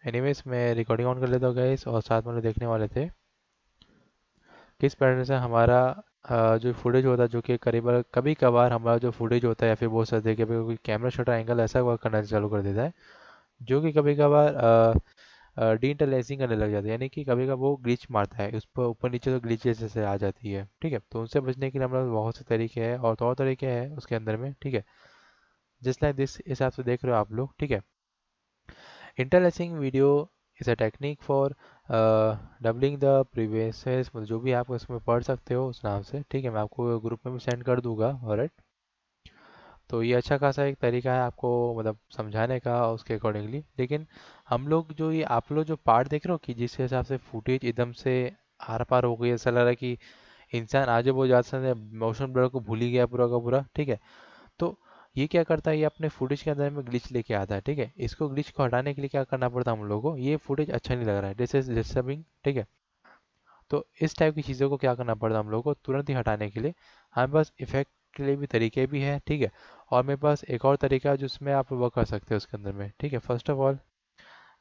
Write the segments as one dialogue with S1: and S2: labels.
S1: Anyways मैं recording on कर लेता हूँ गाइस, और साथ में लोग देखने वाले थे किस पैटर्न से हमारा जो फुटेज होता है, जो कि करीब कभी कभार हमारा जो फुटेज होता है, या फिर बोल सकते हैं कि अभी कोई कैमरा शटर एंगल ऐसा वर्क करना चालू कर देता है जो कि कभी कभार डी इंटरलेसिंग करने लग जाता है, यानी कि कभी कभी वो ग्लिच मारता है उस पर, ऊपर नीचे तो ग्लिचेस जैसे आ जाती है। ठीक है, तो उनसे बचने के लिए हमारे पास बहुत से तरीके हैं और तौर तरीके हैं उसके अंदर में। ठीक है, जिस लाइक जिस हिसाब से देख रहे हो आप लोग। ठीक है, interlacing video is a technique for doubling the previous, मतलब जो भी आप उसमें पढ़ सकते हो उस नाम से। ठीक है, मैं आपको ग्रुप में भी सेंड कर दूंगा। ऑलराइट, तो ये अच्छा खासा एक तरीका है आपको मतलब समझाने का उसके अकॉर्डिंगली। लेकिन हम लोग जो ये आप लोग जो पार्ट देख रहे हो कि जिस हिसाब से फुटेज एकदम से आर पार हो गई, ऐसा लग रहा है कि इंसान आगे बहुत ज़्यादा समय मोशन ब्लर को भूल ही गया पूरा का पूरा। ठीक है, तो ये क्या करता है, ये अपने फुटेज के अंदर में ग्लिच लेके आता है। ठीक है, इसको ग्लिच को हटाने के लिए क्या करना पड़ता है हम लोगों को, ये फुटेज अच्छा नहीं लग रहा है, दिस इज डिस्टर्बिंग। ठीक है, तो इस टाइप की चीज़ों को क्या करना पड़ता है हम लोगों को तुरंत ही हटाने के लिए। हमारे पास इफेक्ट के लिए भी तरीके भी हैं। ठीक है, और मेरे पास एक और तरीका है जिसमें आप वर्क कर सकते हो उसके अंदर में। ठीक है, फर्स्ट ऑफ ऑल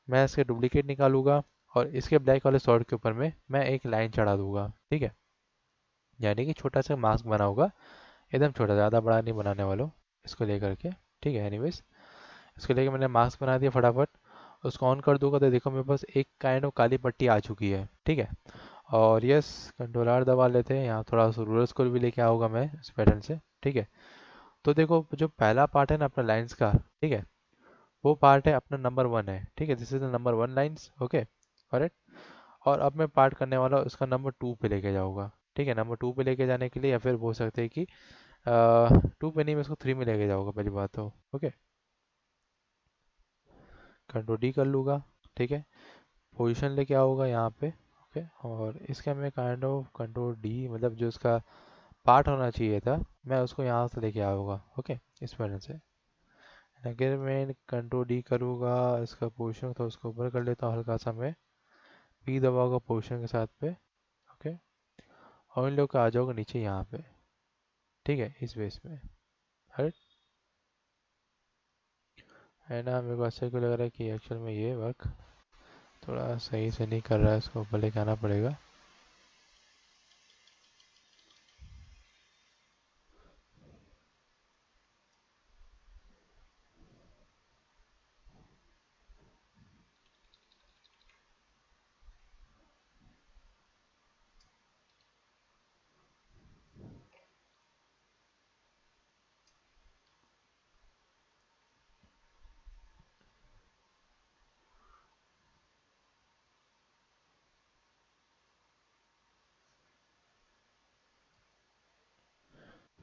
S1: मैं इसके डुप्लीकेट निकालूंगा और इसके ब्लैक वाले शॉर्ट के ऊपर में मैं एक लाइन चढ़ा दूंगा। ठीक है, यानी कि छोटा सा मास्क बना होगा, एकदम छोटा, ज़्यादा बड़ा नहीं बनाने वाला हूँ इसको लेकर के। ठीक है, एनीवेज इसको लेकर मैंने मास्क बना दिया फटाफट। उसको ऑन कर दूंगा तो देखो मेरे पास एक काइंड ऑफ काली पट्टी आ चुकी है। ठीक है, और यस कंट्रोल आर दबा लेते हैं, यहाँ थोड़ा सा रूलर स्कोर भी लेके आऊँगा मैं इस पैटर्न से। ठीक है, तो देखो जो पहला पार्ट है ना अपना लाइंस का, ठीक है, वो पार्ट है अपना नंबर वन है। ठीक है, this is the number one lines. Okay, correct. और अब मैं पार्ट करने वाला हूँ उसका नंबर टू पे लेके जाऊँगा। ठीक है, नंबर टू पे लेके जाने के लिए, या फिर बोल सकते हैं कि टू पे नहीं, मैं इसको थ्री में लेके जाऊँगा पहली बात तो। ओके, कंट्रोल डी कर लूँगा। ठीक है, पोजीशन लेके आऊँगा यहाँ पे। ओके, और इसका मैं काइंड ऑफ कंट्रोल डी, मतलब जो इसका पार्ट होना चाहिए था मैं उसको यहाँ से लेके आऊँगा। ओके, इस वजह से अगर मैं कंट्रोल डी करूँगा, इसका पोजीशन था उसको ऊपर कर लेता हूँ हल्का सा, मैं पी दबाऊंगा पोजीशन के साथ पे। ओके, और इन लोग का आ जाओगे नीचे यहाँ पे। ठीक है, इस बेस में। राइट, है ना। मेरे को ऐसा क्यों लग रहा है कि एक्चुअल में ये वर्क थोड़ा सही से नहीं कर रहा है, इसको ऊपर लेके आना पड़ेगा।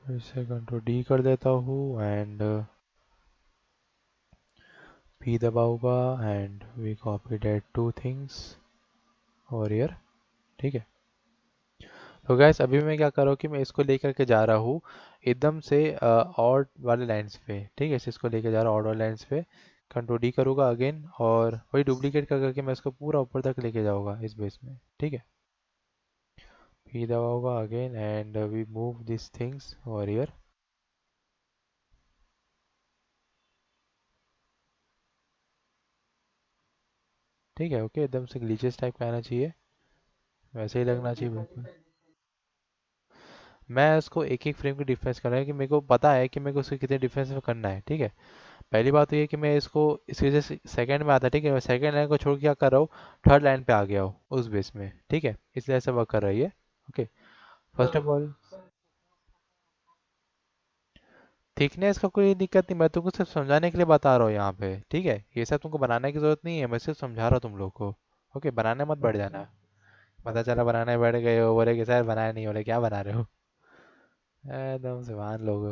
S1: फिर से कंट्रोल डी कर देता हूँ एंड पी दबाऊंगा and we copy that two things over here. ठीक है, तो गैस अभी मैं क्या कर रहा हूँ कि मैं इसको लेकर के जा रहा हूँ एकदम से ऑड वाले लाइंस पे। ठीक है, इसको लेके जा रहा हूँ ऑड वाले लाइंस पे। कंट्रोल डी करूँगा अगेन, और वही डुप्लीकेट कर करके मैं इसको पूरा ऊपर तक लेके जाऊँगा इस बेस में। ठीक है, पी दबाऊँगा again and we move this things over here. ठीक है, ओके, एकदम से ग्लिचेस टाइप का आना चाहिए, वैसे ही लगना चाहिए बिल्कुल। मैं इसको एक एक फ्रेम की डिफरेंस कर रहा है कि मेरे को पता है कि मेरे को उसके कितने डिफरेंस में करना है। ठीक है, पहली बात तो ये कि मैं इसको इसकी वजह से सेकंड में आता है। ठीक है, मैं सेकंड लाइन को छोड़ के क्या कर रहा हूँ, थर्ड लाइन पे आ गया हूँ उस बेस में। ठीक है, इसलिए ऐसा वर्क कर रही है। Okay, first of all thickness का कोई दिक्कत नहीं, मैं तुमको सिर्फ समझाने के लिए बता रहा हूँ यहाँ पे। ठीक है, ये सब तुमको बनाने की जरूरत नहीं है, मैं सिर्फ समझा रहा हूँ तुम लोग को। ओके, बनाने मत बैठ जाना। पता चला बनाने बैठ गए हो, बोले कि सर बनाया नहीं, बोले क्या बना रहे हो। एकदम से मान लोग।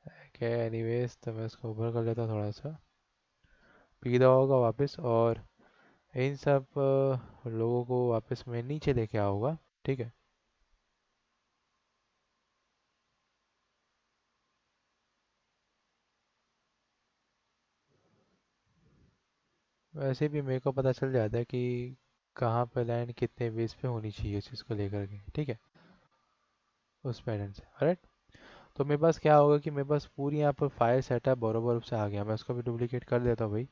S1: ओके, एनीवेज तो मैं इसको ऊपर कर लेता हूँ थोड़ा सा, पी दवा होगा वापस, और इन सब लोगों को वापस मैं नीचे लेके आऊँगा। ठीक है, वैसे भी मेरे को पता चल जाता है कि कहाँ पे लाइन कितने बेस पे होनी चाहिए इस चीज़ को लेकर के। ठीक है, उस पैटर्न से। राइट, तो मेरे पास क्या होगा कि मेरे पास पूरी यहाँ पर फाइल सेटअप बरोबर से आ गया। मैं उसको भी डुप्लीकेट कर देता हूँ भाई।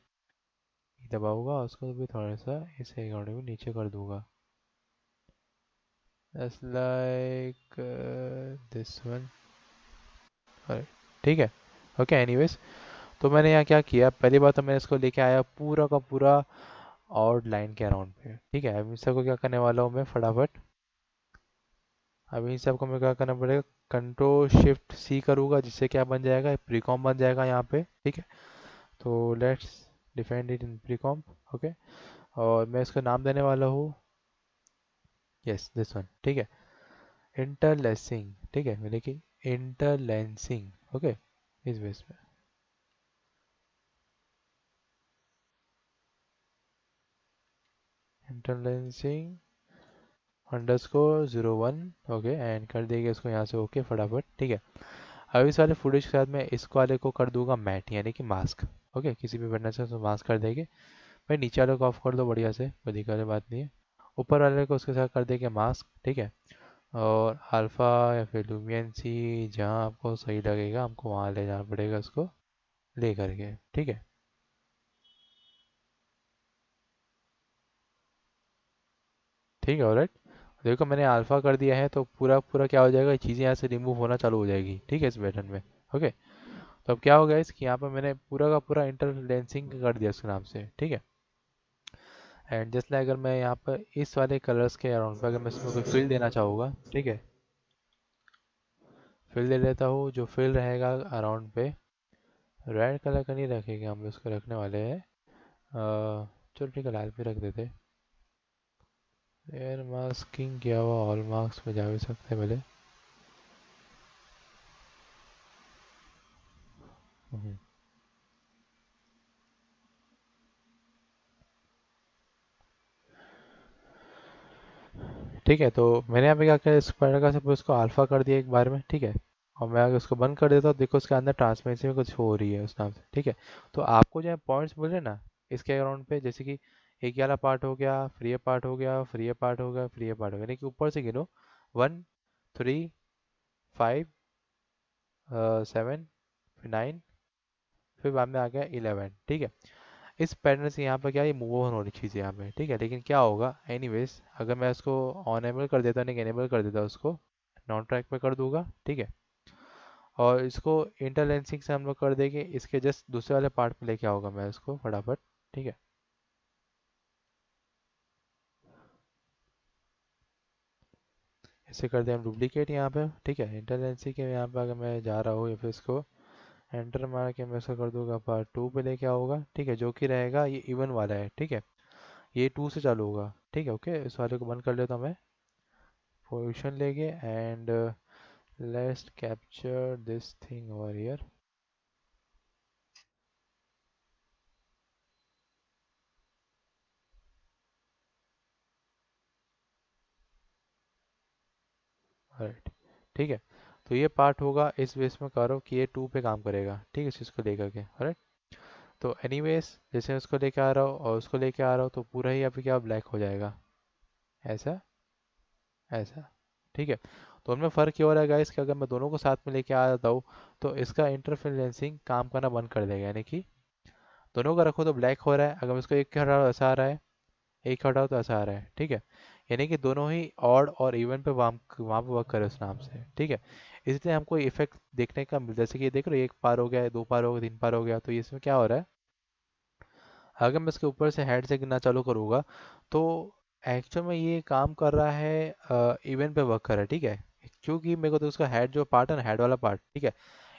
S1: दबाऊंगा, उसको भी थोड़ा सा इस अकॉर्डिंग नीचे कर दूंगा, जस्ट लाइक दिस वन। ठीक है। ओके, एनीवेज, तो मैंने यहाँ क्या किया, पहली बात तो मैं इसको लेके आया पूरा का पूरा और लाइन के अराउंड पे। ठीक है, अब इन सबको क्या करने वाला हूँ मैं फटाफट। अब इन सबको मैं क्या करना पड़ेगा, कंट्रोल शिफ्ट सी करूँगा, जिससे क्या बन जाएगा, प्रीकॉम बन जाएगा यहाँ पे। ठीक है, तो let's define it in precomp. Okay, और मैं इसका नाम देने वाला हूँ, यस दिस वन। ठीक है, इंटरलेसिंग। ठीक है, मैंने कि इंटरलेंसिंग। ओके, इस बेस पे इंटरलेंसिंग अंडरस्कोर 01। ओके, एंड कर देंगे इसको यहाँ से। ओके फटाफट। ठीक है, अब इस वाले फुटेज के साथ मैं इस वाले को कर दूंगा मैट, यानी कि मास्क। ओके, किसी भी बटन से तो मास्क कर देंगे। भाई नीचे वाले को ऑफ कर दो बढ़िया से, कोई दिक्कत वाली बात नहीं है। ऊपर वाले को उसके साथ कर देंगे मास्क। ठीक है, और अल्फ़ा या फिर लुमियंसी, जहाँ आपको सही लगेगा हमको वहाँ ले जाना पड़ेगा उसको ले करके। ठीक है, ठीक है, ऑलराइट। देखो मैंने अल्फ़ा कर दिया है, तो पूरा पूरा क्या हो जाएगा, चीज़ें यहाँ से रिमूव होना चालू हो जाएगी। ठीक है, इस बटन में। ओके, तो अब क्या हो गया इसकी, यहाँ पर मैंने पूरा का पूरा इंटरलेंसिंग कर दिया उसके नाम से। ठीक है, एंड जस्ट लाइक अगर मैं यहाँ पर इस वाले कलर्स के अराउंड पर अगर मैं इसमें कोई फिल देना चाहूँगा, ठीक है, फिल दे लेता हूँ। जो फिल रहेगा अराउंड पे, रेड कलर का नहीं रखेंगे हम, उसको रखने वाले हैं चलो ठीक है, लाल पे रख देते। एयर मास्किंग किया हुआ ऑल मार्क्स में जा भी सकते हैं पहले। हम्म, ठीक है, तो मैंने यहाँ पे क्या किया, स्पाइडर का सब उसको अल्फा कर दिया एक बार में। ठीक है, और मैं अगर उसको बंद कर देता हूँ, देखो उसके अंदर ट्रांसपेरेंसी में कुछ हो रही है उस नाम से। ठीक है, तो आपको जो है पॉइंट्स मिले ना इसके अराउंड पे, जैसे कि एक ये वाला पार्ट हो गया, फ्री पार्ट हो गया, फ्री पार्ट हो गया, फ्री पार्ट हो गया, यानी कि ऊपर से गिनो 1, 3, 5, 7, 9, फिर बाद में आ गया 11। ठीक है, इस पैटर्न से यहाँ पर क्या, ये मूव ऑन हो रही चीज़ यहाँ पे। ठीक है, लेकिन क्या होगा, एनीवेज अगर मैं इसको ऑनेबल कर देता नहीं, एनेबल कर देता उसको नॉन ट्रैक पे कर दूंगा। ठीक है, और इसको इंटरलेंसिंग से हम लोग कर देंगे, इसके जस्ट दूसरे वाले पार्ट पे लेके आऊँगा मैं इसको फटाफट। ठीक है, इसे कर दें हम डुप्लीकेट यहाँ पे। ठीक है, इंटरलेंसिंग के यहाँ पे अगर मैं जा रहा हूँ, या फिर इसको एंटर मार के मैं इसको कर दूंगा पार्ट 2 पे लेके आऊँगा। ठीक है, जो कि रहेगा ये इवन वाला है। ठीक है, ये 2 से चालू होगा। ठीक है, ओके, इस वाले को बंद कर लेता हूँ मैं, पोजिशन लेके, and let's capture this thing over here. Right, ठीक है, तो ये पार्ट होगा इस बेस में करो कि ये 2 पे काम करेगा। ठीक है, इस चीज़ को लेकर के। राइट, तो एनीवेज जैसे मैं उसको लेके आ रहा हूँ और उसको लेके आ रहा हूँ, तो पूरा ही अभी क्या ब्लैक हो जाएगा, ऐसा, ऐसा। ठीक है, तो उनमें फ़र्क ये हो रहा है गाइस कि अगर मैं दोनों को साथ में लेके आ जाता हूँ, तो इसका इंटरफेरेंसिंग काम करना बंद कर देगा, यानी कि दोनों का रखो तो ब्लैक हो रहा है, अगर मैं इसको एक के हटा रहा ऐसा आ रहा है, एक हटाओ तो ऐसा आ रहा है। ठीक है, यानी कि दोनों ही ऑड और इवन पे वहाँ पे वर्क करे उस नाम से। ठीक है, इसलिए हमको इफेक्ट देखने का जैसे कि ये देख रहे हो, एक पार हो गया, दो पार हो गया, तीन पार हो गया, तो ये इसमें क्या हो रहा है, अगर मैं इसके ऊपर से हेड से गिनना चालू करूँगा, तो एक्चुअल में ये काम कर रहा है इवन पे वर्क कर रहा है। ठीक है, क्योंकि मेरे को तो उसका हेड जो पार्ट है ना, हेड वाला पार्ट, ठीक है,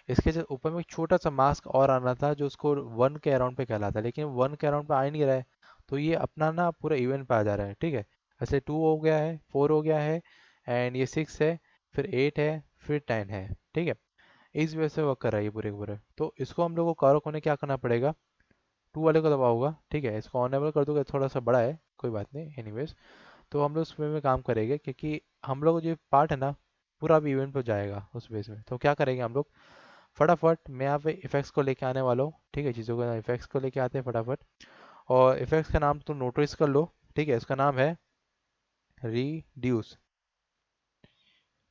S1: इसके जो ऊपर में एक छोटा सा मास्क और आना था जो उसको 1 के अराउंड पे कहलाता है, लेकिन 1 के अराउंड पे आ ही नहीं रहा है, तो ये अपना ना पूरा इवेंट पे आ जा रहा है। ठीक है, ऐसे 2 हो गया है, 4 हो गया है, एंड ये 6 है, फिर 8 है, फिर 10 है। ठीक है, इस वजह से वर्क कर रहा है ये पूरे के पूरे। तो इसको हम लोग को कारक होने क्या करना पड़ेगा, 2 वाले को दबाऊंगा। ठीक है, इसको ऑनेबल कर दूंगा, थोड़ा सा बड़ा है, कोई बात नहीं, एनीवेज। तो हम लोग उस वे में काम करेंगे, क्योंकि हम लोग जो पार्ट है ना पूरा भी इवेंट पे जाएगा उस बेस में। तो क्या करेंगे हम लोग, फटाफट मैं यहाँ पे इफेक्ट्स को लेके आने वाला हूँ। ठीक है, चीज़ों को इफेक्ट्स को लेके आते हैं फटाफट, और इफेक्ट्स का नाम तो नोटिस कर लो। ठीक है, इसका नाम है रिड्यूस।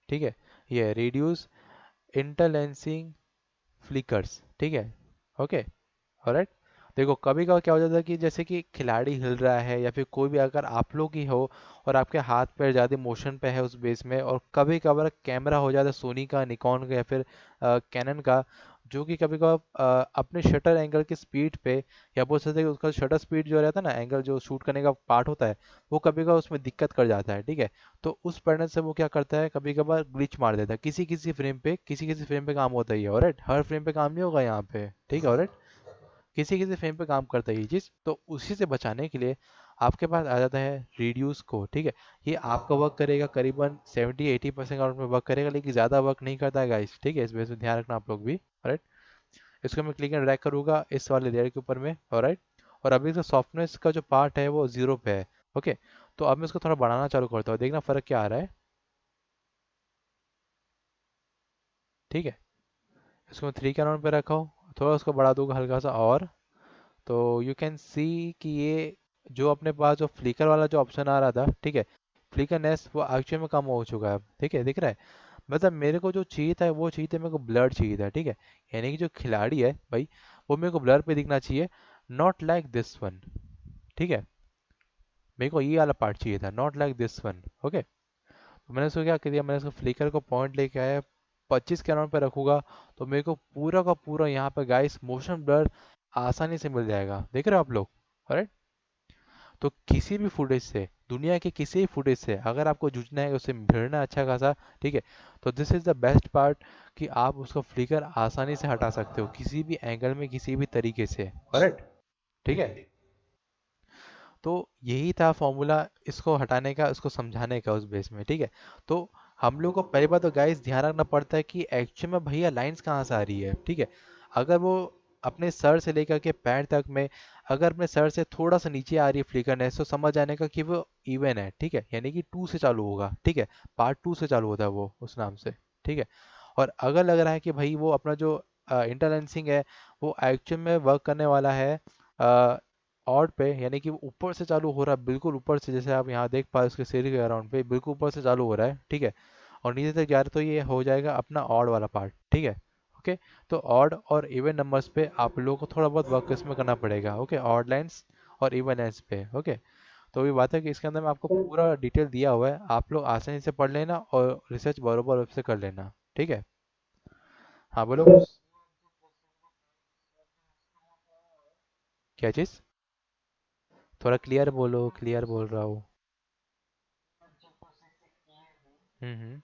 S1: ठीक है, ये रिड्यूस इंटरलेंसिंग फ्लिकर्स। ठीक है, ओके, ऑलराइट। देखो कभी कभार क्या हो जाता है कि जैसे कि खिलाड़ी हिल रहा है या फिर कोई भी अगर आप लोग ही हो और आपके हाथ पैर ज़्यादा मोशन पे है उस बेस में, और कभी कभार कैमरा हो जाता है सोनी का, निकॉन का या फिर कैनन का, जो कि कभी कभार अपने शटर एंगल की स्पीड पे, या बोल सकते हैं कि उसका शटर स्पीड जो रहता है ना, एंगल जो शूट करने का पार्ट होता है, वो कभी कभार उसमें दिक्कत कर जाता है, ठीक है। तो उस पैटर्न से वो क्या करता है, कभी कभार ग्लिच मार देता है किसी किसी फ्रेम पे, किसी किसी फ्रेम पे काम होता ही है, ऑलराइट, हर फ्रेम पे काम नहीं होगा यहाँ पे, ठीक है, ऑलराइट। किसी किसी फ्रेम पे काम करता है ये चीज़, तो उसी से बचाने के लिए आपके पास आ जाता है रिड्यूस को, ठीक है। ये आपका वर्क करेगा करीबन 70-80% अराउंड में वर्क करेगा, लेकिन ज़्यादा वर्क नहीं करता है गाइस, ठीक है, इस वजह से ध्यान रखना आप लोग भी, राइट। इसको मैं क्लिक एंड ड्रैग करूंगा इस वाले लेयर के ऊपर में, ऑलराइट। और अभी इसका सॉफ्टनेस का जो पार्ट है वो 0 पे है, ओके। तो अब मैं इसको थोड़ा बढ़ाना चालू करता हूँ, देखना फ़र्क क्या आ रहा है, ठीक है। इसको मैं 3 के अराउंड पे रखा हूँ, थोड़ा उसको बढ़ा दूंगा हल्का सा और। तो यू कैन सी कि ये जो अपने पास जो फ्लिकर वाला जो ऑप्शन आ रहा था, ठीक है, फ्लिकरनेस वो एक्चुअल में कम हो चुका है अब, ठीक है, दिख रहा है। मतलब मेरे को जो चाहिए था वो चाहिए था, मेरे को ब्लर चाहिए था, ठीक है। यानी कि जो खिलाड़ी है भाई, वो मेरे को ब्लर पे दिखना चाहिए, नॉट लाइक दिस वन, ठीक है। मेरे को ये वाला पार्ट चाहिए था, not like this one, okay. तो मैंने उसको क्या किया, मैंने उसको फ्लिकर को पॉइंट लेके आया, 25 के अराउंड पे रखूंगा, तो मेरे को पूरा का पूरा यहाँ पे गाइस मोशन ब्लर आसानी से मिल जाएगा, देख रहे हो आप लोग, राइट। तो किसी भी फुटेज से, दुनिया के किसी भी फुटेज से अगर आपको जूझना है, उससे भिड़ना है अच्छा खासा, ठीक है, तो this is the best part, कि आप उसका फ्लिकर आसानी से हटा सकते हो किसी भी एंगल में, किसी भी तरीके से, करेक्ट, ठीक है। तो यही था फॉर्मूला इसको हटाने का, उसको समझाने का उस बेस में, ठीक है। तो हम लोग को पहली बात तो गाइस ध्यान रखना पड़ता है कि एक्चुअल में भैया लाइंस कहाँ से आ रही है, ठीक है। अगर वो अपने सर से लेकर के पैर तक में, अगर अपने सर से थोड़ा सा नीचे आ रही है फ्लिकरनेस, तो समझ जाने का कि वो इवन है, ठीक है, यानी कि 2 से चालू होगा, ठीक है। पार्ट 2 से चालू होता है वो उस नाम से, ठीक है। और अगर लग रहा है कि भाई वो अपना जो इंटरलेंसिंग है वो एक्चुअल में वर्क करने वाला है ऑड पे, यानी कि वो ऊपर से चालू हो रहा है, बिल्कुल ऊपर से, जैसे आप यहाँ देख पा रहे हो उसके सिर के अराउंड पे बिल्कुल ऊपर से चालू हो रहा है, ठीक है। और नीचे तक जा रहा है, तो ये हो जाएगा अपना ऑड वाला पार्ट, ठीक है, ओके। तो ऑड और इवन नंबर्स पे आप लोगों को थोड़ा बहुत वर्क इसमें करना पड़ेगा, ओके, ऑड लाइंस और इवन लाइंस पे, ओके। तो ये बात है कि इसके अंदर में आपको पूरा डिटेल दिया हुआ है, आप लोग आसानी से पढ़ लेना और रिसर्च बरोबर रूप से कर लेना, ठीक है। हाँ बोलो। क्या चीज़? थोड़ा क्लियर बोलो, क्लियर बोल रहा हूँ। हम्म।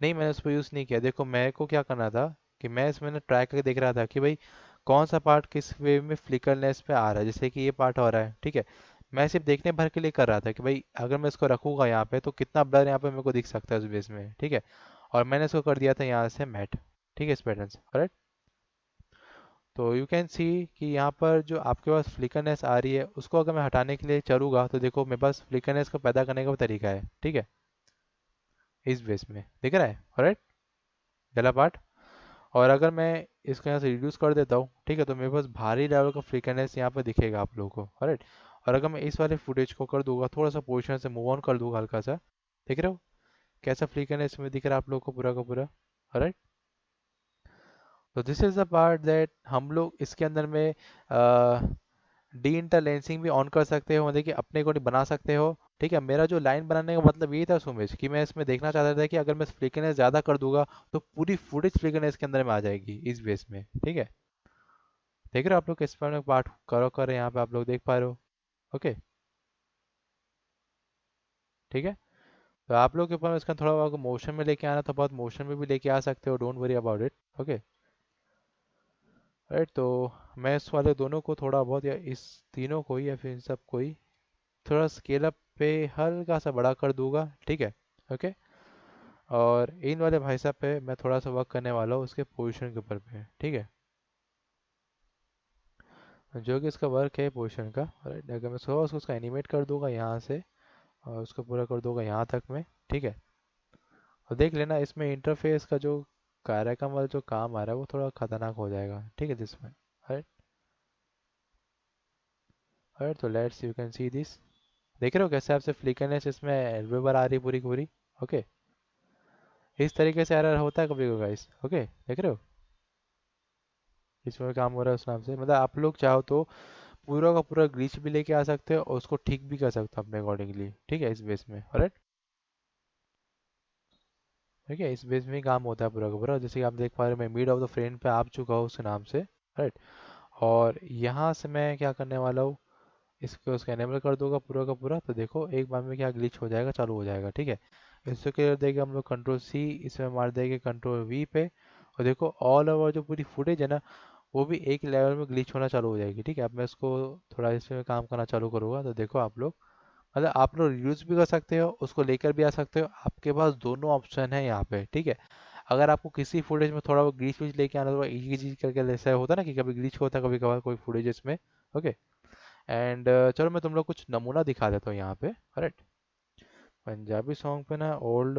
S1: नहीं, मैंने उस पर यूज़ नहीं किया। देखो मेरे को क्या करना था कि मैं इसमें ना ट्राई करके देख रहा था कि भाई कौन सा पार्ट किस वे में फ्लिकरनेस पे आ रहा है, जैसे कि ये पार्ट हो रहा है, ठीक है। मैं सिर्फ देखने भर के लिए कर रहा था कि भाई अगर मैं इसको रखूंगा यहाँ पे तो कितना ब्लर यहाँ पे मेरे को दिख सकता है उस बेस में, ठीक है। और मैंने इसको कर दिया था यहाँ से मैट, ठीक है, इस पैटर्न से, राइट। तो यू कैन सी कि यहाँ पर जो आपके पास फ्लिकरनेस आ रही है उसको अगर मैं हटाने के लिए चलूँगा, तो देखो मेरे पास फ्लिकरनेस को पैदा करने का भी तरीका है, ठीक है, इस बेस में दिख रहा है, राइट, पहला पार्ट। और अगर मैं इसको यहाँ से रिड्यूस कर देता हूँ, ठीक है, तो मेरे पास भारी लेवल का फ्रीक्वेंस यहाँ पर दिखेगा आप लोगों को, राइट। और अगर मैं इस वाले फुटेज को कर दूंगा, थोड़ा सा पोजिशन से मूव ऑन कर दूंगा हल्का सा, देख रहे हो कैसा फ्रीक्वेंस में दिख रहा है आप लोगों को पूरा का पूरा, राइट। तो this is the part that हम लोग इसके अंदर में डी इंटरलेंसिंग भी ऑन कर सकते हो, मतलब कि अपने को बना सकते हो, ठीक है। मेरा जो लाइन बनाने का मतलब ये था सुमेश, कि मैं इसमें देखना चाहता था कि अगर मैं फ्रीक्वेंस ज़्यादा कर दूंगा तो पूरी फुटेज फ्रीक्वेंस के अंदर में आ जाएगी इस बेस में, ठीक है। देख रहे हो आप लोग किस पर पार्ट करो कर रहे हैं यहाँ पे आप लोग देख पा रहे हो, ओके, ठीक है। तो आप लोग के ऊपर इसका थोड़ा बहुत मोशन में लेके आना तो बहुत मोशन में भी लेके आ सकते हो, don't worry about it, okay, right. तो मैं इस वाले दोनों को थोड़ा बहुत, या इस तीनों को ही, या फिर इन सब को ही थोड़ा स्केल अप पे हल्का सा बड़ा कर दूंगा, ठीक है, ओके। और इन वाले भाई साहब पे मैं थोड़ा सा वर्क करने वाला हूँ उसके पोजीशन के ऊपर पे, ठीक है, जो कि इसका वर्क है पोजीशन का, राइट। अगर मैं थोड़ा उसको उसका एनिमेट कर दूंगा यहाँ से और उसको पूरा कर दूंगा यहाँ तक में, ठीक है। और देख लेना इसमें इंटरफेस का जो कार्यक्रम वाला जो काम आ रहा है वो थोड़ा खतरनाक हो जाएगा, ठीक है, जिसमें, राइट, राइट। तो let's you can see this, देख रहे हो कैसे आपसे फ्लिकरनेस इसमें एल्वेबर आ रही है पूरी की पूरी, ओके। इस तरीके से एरर होता है कभी कभी गाइस। ओके, देख रहे हो इसमें काम हो रहा है उस नाम से। मतलब आप लोग चाहो तो पूरा का पूरा ग्लिच भी लेके आ सकते हो और उसको ठीक भी कर सकते हो अपने अकॉर्डिंगली, ठीक है, इस बेस में। ऑलराइट, ठीक है, इस बेस में ही काम होता है पूरा का पूरा। जैसे कि आप देख पा रहे हो मैं मिड ऑफ द फ्रेम पे आ चुका हूँ उसके नाम से, राइट। और यहाँ से मैं क्या करने वाला हूँ, इसको उसका एनेबल कर दूंगा पूरा का पूरा। तो देखो एक बार में क्या ग्लिच हो जाएगा, चालू हो जाएगा, ठीक है। इसको क्या कर देंगे हम लोग, कंट्रोल सी इसमें मार देंगे, कंट्रोल वी पे। और देखो ऑल ओवर जो पूरी फुटेज है ना, वो भी एक लेवल में ग्लिच होना चालू हो जाएगी, ठीक है। अब मैं इसको थोड़ा इसमें काम करना चालू करूँगा तो देखो आप लोग, मतलब आप लोग यूज़ भी कर सकते हो, उसको लेकर भी आ सकते हो, आपके पास दोनों ऑप्शन है यहाँ पे, ठीक है। अगर आपको किसी फुटेज में थोड़ा वो ग्लिच विच लेके आना, तो एक ही चीज करके जैसा होता है ना कि कभी ग्लिच होता है कभी कभार कोई फुटेज इसमें। ओके, एंड चलो मैं तुम लोग कुछ नमूना दिखा देता हूँ यहाँ पे, करेक्ट। पंजाबी सॉन्ग पे ना ओल्ड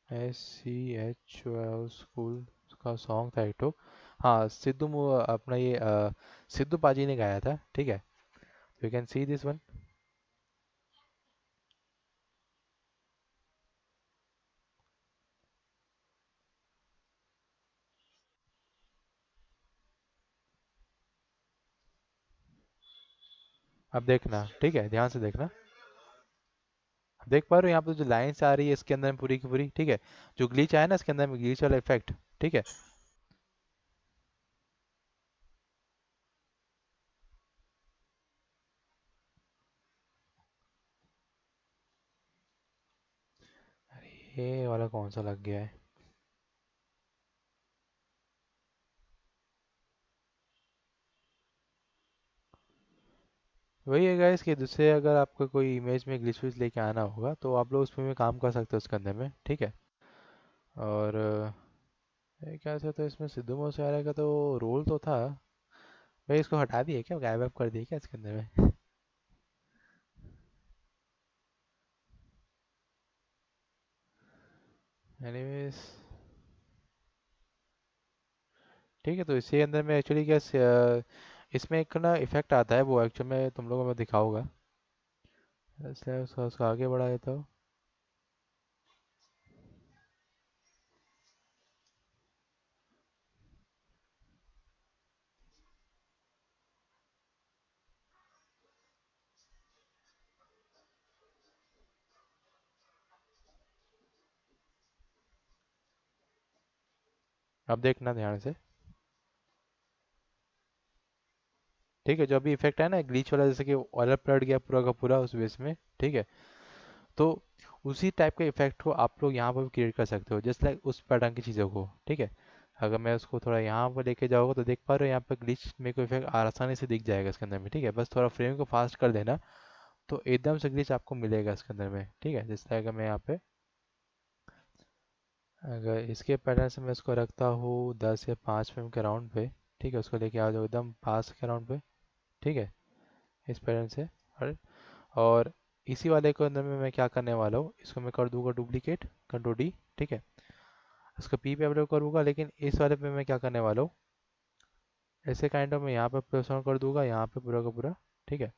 S1: SCH स्कूल का सॉन्ग था एक तो। हाँ, अपना ये सिद्धू पाजी ने गाया था, ठीक है। You can see this one. अब देखना, ठीक है, ध्यान से देखना। देख पा रहे हो यहाँ पे जो लाइन्स आ रही है इसके अंदर में पूरी की पूरी, ठीक है। जो ग्लिच आया ना इसके अंदर में, ग्लिच वाला इफेक्ट, ठीक है। ये वाला कौन सा लग गया है। वही है गाइस कि दूसरे अगर आपको कोई इमेज में ग्लिच विच लेके आना होगा तो आप लोग उसमें भी काम कर सकते हो उसके अंदर में, ठीक है। और ये क्या था, तो इसमें सिद्धू मूसेवाला का तो रोल तो था। भाई इसको हटा दिए क्या, गायब वायब कर दिए क्या इसके अंदर में। एनीवेज, ठीक है। तो इसी अंदर में एक्चुअली क्या इसमें एक ना इफेक्ट आता है, वो एक्चुअली में तुम लोगों को मैं दिखाऊंगा। इसलिए उसको आगे बढ़ा देता हूँ। अब देखना ध्यान से, ठीक है। जो अभी इफेक्ट है ना ग्लीच वाला, जैसे कि ऑलर पलट गया पूरा का पूरा उस बेस में, ठीक है। तो उसी टाइप का इफेक्ट को आप लोग यहाँ पर भी क्रिएट कर सकते हो, जस्ट लाइक उस पैटर्न की चीज़ों को, ठीक है। अगर मैं उसको थोड़ा यहाँ पर लेके जाऊँगा तो देख पा रहे हो यहाँ पर ग्लिच मेरे को इफेक्ट आसानी से दिख जाएगा इसके अंदर में, ठीक है। बस थोड़ा फ्रेम को फास्ट कर देना तो एकदम से ग्लिच आपको मिलेगा इसके अंदर में, ठीक है। जैसे अगर मैं यहाँ पे, अगर इसके पैटर्न से मैं इसको रखता हूँ 10 या 5 फ्रेम के राउंड पे, ठीक है। उसको लेके आ जाओ एकदम पास के राउंड पे, ठीक है, इस पैटर्न से। और इसी वाले को अंदर में मैं क्या करने वाला हूँ, इसको मैं कर दूंगा डुप्लीकेट, कंट्रोल डी, ठीक है। इसको पी पे अपलोड करूंगा, लेकिन इस वाले पे मैं क्या करने वाला हूँ, ऐसे काइंड ऑफ मैं यहाँ पे प्लेस ऑन कर दूंगा, यहाँ पे पूरा का पूरा, ठीक है।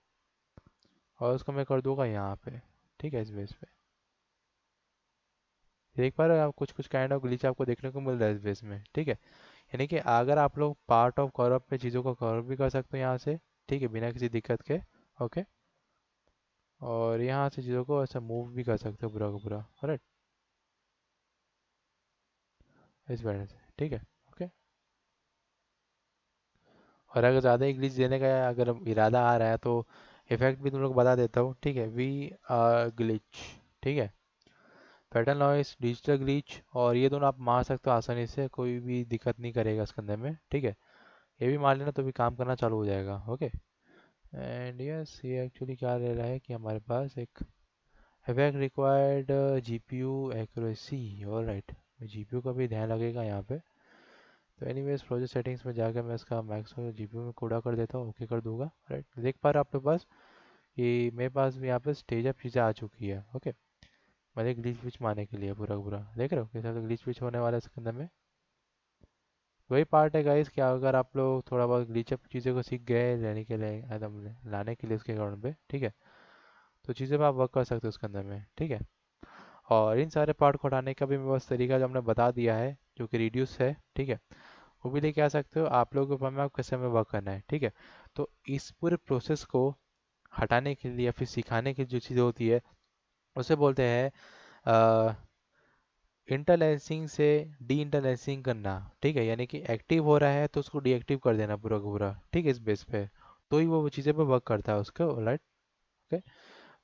S1: और उसको मैं कर दूंगा यहाँ पे, ठीक है, इस बेस पे। देख पा रहे हो आप, कुछ कुछ काइंड ऑफ ग्लिच आपको देखने को मिल रहा है इस बेस में, ठीक है। यानी कि अगर आप लोग पार्ट ऑफ कवर पे चीज़ों को कवर भी कर सकते हो यहाँ से, ठीक है, बिना किसी दिक्कत के। ओके, और यहाँ से चीज़ों को ऐसा मूव भी कर सकते हो पूरा का पूरा, राइट, इस वजह से, ठीक है। ओके, और अगर ज़्यादा इंग्लिश देने का अगर इरादा आ रहा है तो इफेक्ट भी तुम लोग को बता देता हूँ, ठीक है। वी ग्लिच, ठीक है, पैटर्न नॉइस, डिजिटल ग्लिच, और ये दोनों आप मार सकते हो आसानी से, कोई भी दिक्कत नहीं करेगा इसके अंदर में, ठीक है। ये भी मार लेना तो भी काम करना चालू हो जाएगा। ओके, एंड यस ये एक्चुअली क्या ले रहा है कि हमारे पास एक इफेक्ट रिक्वायर्ड जीपीयू एक्यूरेसी, और राइट, जीपीयू का भी ध्यान लगेगा यहाँ पे। तो एनीवेज प्रोजेक्ट सेटिंग्स में जाकर मैं इसका मैक्स जीपीयू में कूड़ा कर देता हूँ, ओके कर दूंगा, राइट। देख पा रहे हो आपके पास कि मेरे पास भी यहाँ पे स्टेज अप चीज़ें आ चुकी है। ओके, मैंने ग्लिच विच मारने के लिए पूरा का पूरा, देख रहे हो कैसे तो ग्लिच विच होने वाला है इसके अंदर में। वही पार्ट है गाइस कि अगर आप लोग थोड़ा बहुत ग्लिच अप चीज़ों को सीख गए लेने के लिए, एकदम लाने के लिए उसके ग्राउंड पे, ठीक है, तो चीज़ें पे आप वर्क कर सकते हो उसके अंदर में, ठीक है। और इन सारे पार्ट को हटाने का भी मेरे पास तरीका जो हमने बता दिया है, जो कि रिड्यूस है, ठीक है, वो भी लेके आ सकते हो। आप लोगों के ऊपर में आप कैसे में वर्क करना है, ठीक है। तो इस पूरे प्रोसेस को हटाने के लिए या फिर सिखाने की जो चीज़ होती है उसे बोलते हैं इंटरलेंसिंग से डी इंटरलेंसिंग करना, ठीक है। यानी कि एक्टिव हो रहा है तो उसको डीएक्टिव कर देना पूरा का पूरा, ठीक है, इस बेस पे। तो ही वो चीज़ें पे वर्क करता है उसको, राइट। ओके।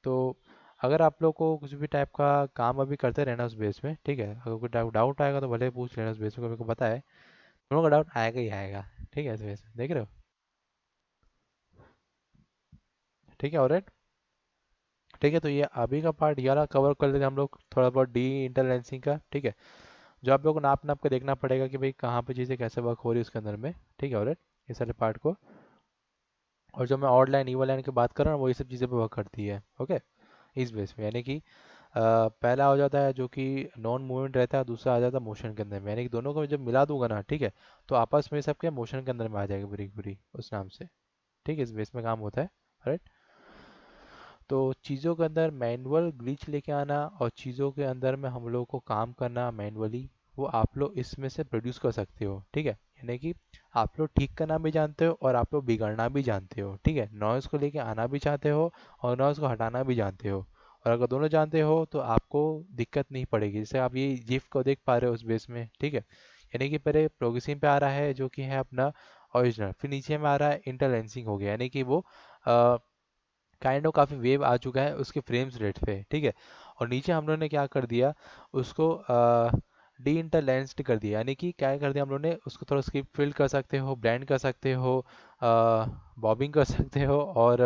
S1: तो अगर आप लोग को कुछ भी टाइप का काम अभी करते रहना उस बेस में, ठीक है, अगर कोई डाउट आएगा तो भले पूछ लेना उस बेस में, मेरे को पता है दोनों का डाउट आएगा ही आएगा, ठीक है, इस बेस में देख रहे हो, ठीक है, ऑलराइट। ठीक है, तो ये अभी का पार्ट 11 कवर कर लेते हैं हम लोग, थोड़ा बहुत डी इंटरलेंसिंग का, ठीक है। जो आप लोग को नाप नाप के देखना पड़ेगा कि भाई कहाँ पे चीज़ें कैसे वर्क हो रही है उसके अंदर में, ठीक है, ऑलराइट, ये सारे पार्ट को। और जो मैं ऑड लाइन इवन लाइन की बात कर रहा हूँ वो ये सब चीज़ें पे वर्क करती है, ओके, इस बेस में। यानी कि पहला हो जाता है जो कि नॉन मूवमेंट रहता है, दूसरा आ जाता है मोशन के अंदर में, यानी कि दोनों को जब मिला दूंगा ना, ठीक है, तो आपस में सबके मोशन के अंदर में आ जाएगी पूरी की पूरी उस नाम से, ठीक है, इस बेस में काम होता है, राइट। तो चीज़ों के अंदर मैनुअल ग्लिच लेके आना और चीज़ों के अंदर में हम लोग को काम करना मैनुअली, वो आप लोग इसमें से प्रोड्यूस कर सकते हो, ठीक है। यानी कि आप लोग ठीक करना भी जानते हो और आप लोग बिगाड़ना भी जानते हो, ठीक है। नॉइज़ को लेके आना भी चाहते हो और नॉइज़ को हटाना भी जानते हो। और अगर दोनों जानते हो तो आपको दिक्कत नहीं पड़ेगी। जैसे आप ये जिफ को देख पा रहे हो उस बेस में, ठीक है। यानी कि पहले प्रोग्रेसिंग पे आ रहा है जो कि है अपना ओरिजिनल, फिर नीचे में आ रहा है इंटरलेंसिंग हो गया, यानी कि वो काइंड ऑफ काफ़ी वेव आ चुका है उसके फ्रेम्स रेट पे, ठीक है। और नीचे हम लोगों ने क्या कर दिया, उसको डी इंटरलेंस्ड कर दिया, यानी कि क्या कर दिया हम लोगों ने उसको, थोड़ा स्क्रिप्ट फिल कर सकते हो, ब्लेंड कर सकते हो, बॉबिंग कर सकते हो, और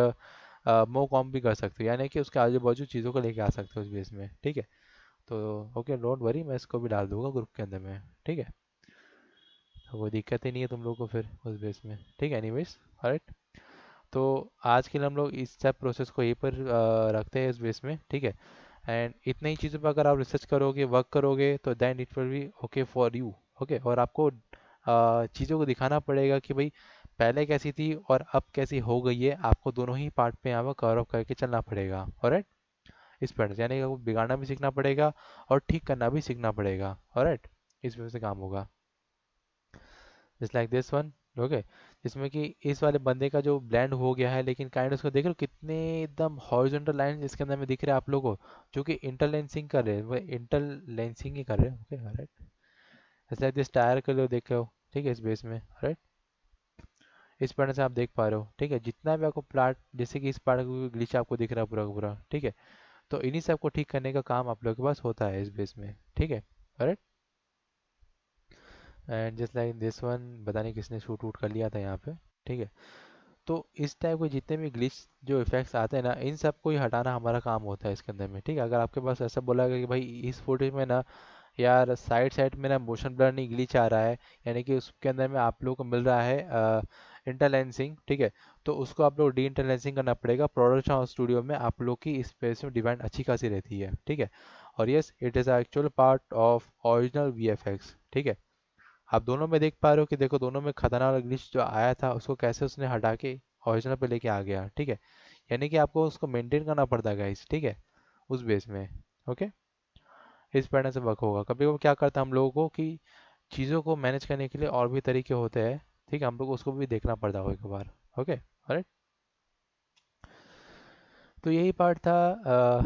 S1: मो कॉम भी कर सकते हो, यानी कि उसके आजू बाजू चीज़ों को लेके आ सकते हो उस बेस में, ठीक है। तो ओके, डोंट वरी, मैं इसको भी डाल दूंगा ग्रुप के अंदर में, ठीक है। तो कोई दिक्कत ही नहीं है तुम लोग को फिर उस बेस में, ठीक है, एनीवेज, राइट। तो आज के लिए हम लोग इस सब प्रोसेस को यहीं पर रखते हैं इस बेस में, ठीक है। एंड इतने ही चीज़ों पर अगर आप रिसर्च करोगे, वर्क करोगे, तो then it will be okay for you, okay. और आपको चीज़ों को दिखाना पड़ेगा कि भाई पहले कैसी थी और अब कैसी हो गई है, आपको दोनों ही पार्ट पे यहाँ पर कवर अप करके चलना पड़ेगा, ऑलराइट। इस पर यानी कि आपको बिगाड़ना भी सीखना पड़ेगा और ठीक करना भी सीखना पड़ेगा, ऑलराइट। इस वजह से काम होगा, just like this one, okay. जिसमें कि इस वाले बंदे का जो ब्लेंड हो गया है, लेकिन काइंड उसको देख रहे हो कितने एकदम हॉरिजॉन्टल लाइन इसके अंदर में दिख रहे हैं आप लोगों को, जो कि इंटरलेंसिंग कर रहे हैं, वो इंटरलेंसिंग ही कर रहे हैं, okay, right. Just like this tyre कर लो, देख रहे हो, ठीक है, इस बेस में, राइट। इस पैटर्न से आप देख पा रहे हो, ठीक है, जितना भी आपको प्लाट, जैसे कि इस पार्ट का ग्लिच आपको दिख रहा है पूरा का पूरा, ठीक है। तो इन्हीं सब को ठीक करने का काम आप लोगों के पास होता है इस बेस में, ठीक है, right. And just like this one, पता नहीं किसने शूट वूट कर लिया था यहाँ पे, ठीक है। तो इस टाइप के जितने भी ग्लिच जो इफेक्ट्स आते हैं ना, इन सब को ही हटाना हमारा काम होता है इसके अंदर में, ठीक है। अगर आपके पास ऐसा बोला गया कि भाई इस फुटेज में ना यार साइड साइड में ना मोशन ब्लर नहीं ग्लिच आ रहा है, यानी कि उसके अंदर में आप लोग को मिल रहा है इंटरलेंसिंग, ठीक है, तो उसको आप लोग डी इंटरलेंसिंग करना पड़ेगा। प्रोडक्शन हाउस स्टूडियो में आप लोग की स्पेस में डिमांड अच्छी खासी रहती है, ठीक है। और yes, it is actual part of original VFX, ठीक है। आप दोनों में देख पा रहे हो कि देखो दोनों में खतरनाक ग्लिच जो आया था उसको कैसे उसने हटा के ओरिजिनल पे लेके आ गया, ठीक है। यानी कि आपको उसको मेंटेन करना पड़ता है गाइस, ठीक है, उस बेस में, ओके। इस पैटर्न से वर्क होगा। कभी कभी क्या करता है हम लोगों को कि चीज़ों को मैनेज करने के लिए और भी तरीके होते हैं, ठीक है, हम लोग को उसको भी देखना पड़ता है एक बार, ओके, राइट। तो यही पार्ट था